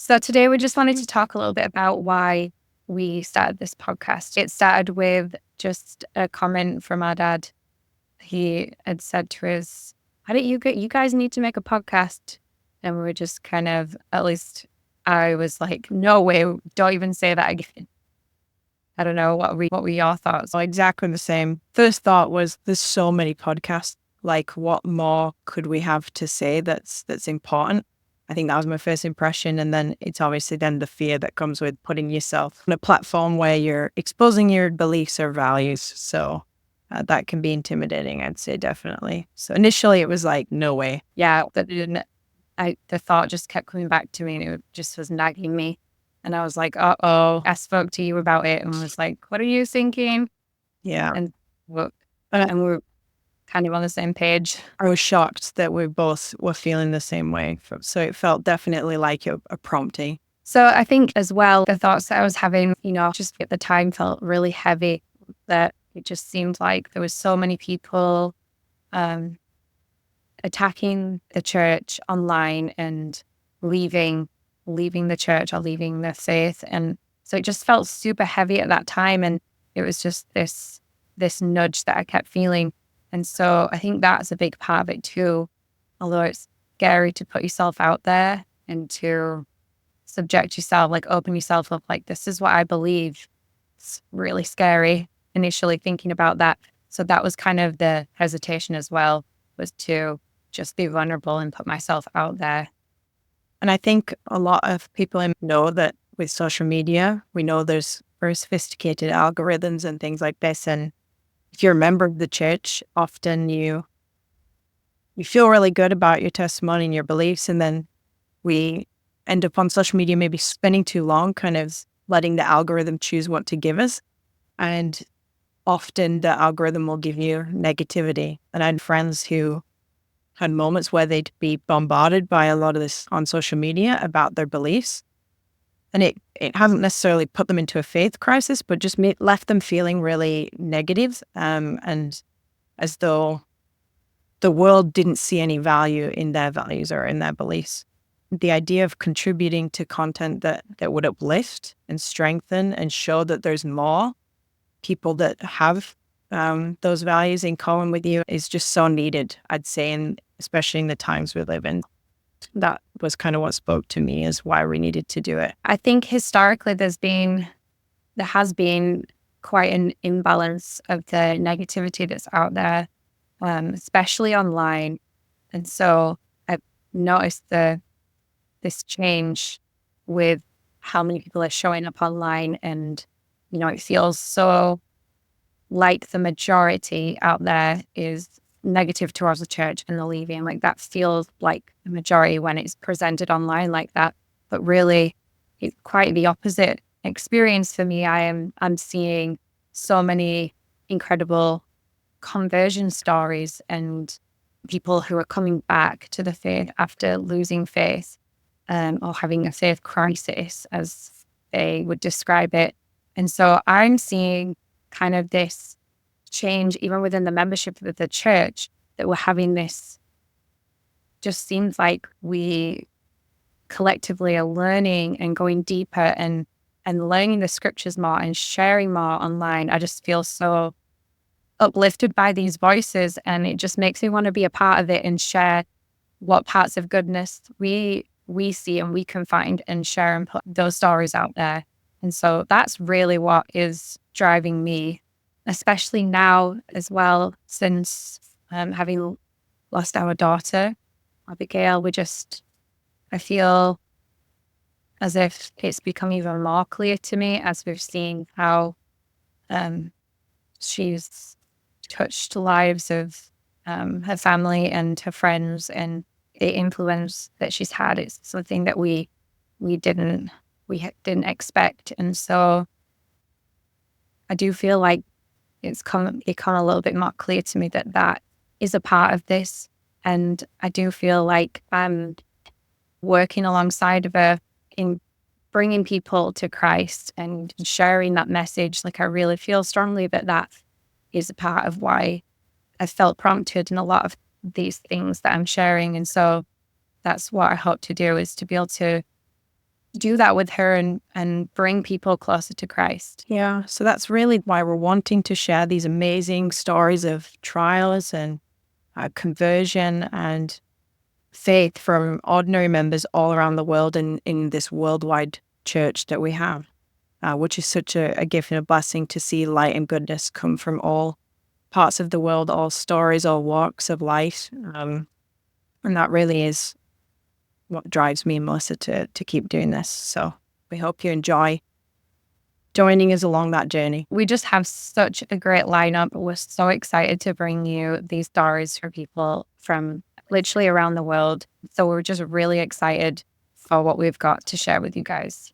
So today we just wanted to talk a little bit about why we started this podcast. It started with just a comment from our dad. He had said to us, "Why don't you guys need to make a podcast?" And we were just kind of, at least I was like, "No way, don't even say that again." I don't know what were your thoughts? Well, exactly the same. First thought was there's so many podcasts. Like, what more could we have to say that's important? I think that was my first impression. And then it's obviously then the fear that comes with putting yourself on a platform where you're exposing your beliefs or values. So that can be intimidating, I'd say, definitely. So initially it was like, no way. Yeah, the thought just kept coming back to me, and it just was nagging me. And I was like, "Uh-oh." I spoke to you about it and was like, "What are you thinking?" Yeah. And we And and we're kind of on the same page. I was shocked that we both were feeling the same way. So it felt definitely like a prompting. So I think as well, the thoughts that I was having, just at the time felt really heavy, that it just seemed like there was so many people um, attacking the church online and leaving the church or leaving the faith. And so it just felt super heavy at that time. And it was just this nudge that I kept feeling. And so I think that's a big part of it too. Although it's scary to put yourself out there and to subject yourself, like open yourself up, like, this is what I believe. It's really scary initially thinking about that. So that was kind of the hesitation as well, was to just be vulnerable and put myself out there. And I think a lot of people know that with social media, we know there's very sophisticated algorithms and things like this. And if you're a member of the church, often you feel really good about your testimony and your beliefs. And then we end up on social media, maybe spending too long, kind of letting the algorithm choose what to give us. And often the algorithm will give you negativity. And I had friends who had moments where they'd be bombarded by a lot of this on social media about their beliefs. And it hasn't necessarily put them into a faith crisis, but just left them feeling really negative, and as though the world didn't see any value in their values or in their beliefs. The idea of contributing to content that would uplift and strengthen and show that there's more people that have those values in common with you is just so needed, I'd say, and especially in the times we live in. That was kind of what spoke to me as why we needed to do it. I think historically there has been quite an imbalance of the negativity that's out there, especially online. And so I've noticed this change with how many people are showing up online, and it feels so like the majority out there is negative towards the church and the leaving. Like, that feels like the majority when it's presented online like that. But really, it's quite the opposite experience for me. I'm seeing so many incredible conversion stories and people who are coming back to the faith after losing faith, or having a faith crisis, as they would describe it. And so I'm seeing kind of this change even within the membership of the church, that we're having this, just seems like we collectively are learning and going deeper and learning the scriptures more and sharing more online. I just feel so uplifted by these voices, and it just makes me want to be a part of it and share what parts of goodness we see and we can find, and share and put those stories out there. And so that's really what is driving me, especially now as well, since having lost our daughter, Abigail. I feel as if it's become even more clear to me as we've seen how she's touched the lives of her family and her friends, and the influence that she's had. It's something that we didn't expect. And so I do feel like it's become a little bit more clear to me that that is a part of this. And I do feel like I'm working alongside of her in bringing people to Christ and sharing that message. Like, I really feel strongly that that is a part of why I felt prompted in a lot of these things that I'm sharing. And so that's what I hope to do, is to be able to do that with her and bring people closer to Christ. Yeah, so that's really why we're wanting to share these amazing stories of trials and conversion and faith from ordinary members all around the world and in this worldwide church that we have, which is such a gift and a blessing to see light and goodness come from all parts of the world, all stories, all walks of life. And that really is what drives me and Melissa to keep doing this. So we hope you enjoy joining us along that journey. We just have such a great lineup. We're so excited to bring you these stories for people from literally around the world. So we're just really excited for what we've got to share with you guys.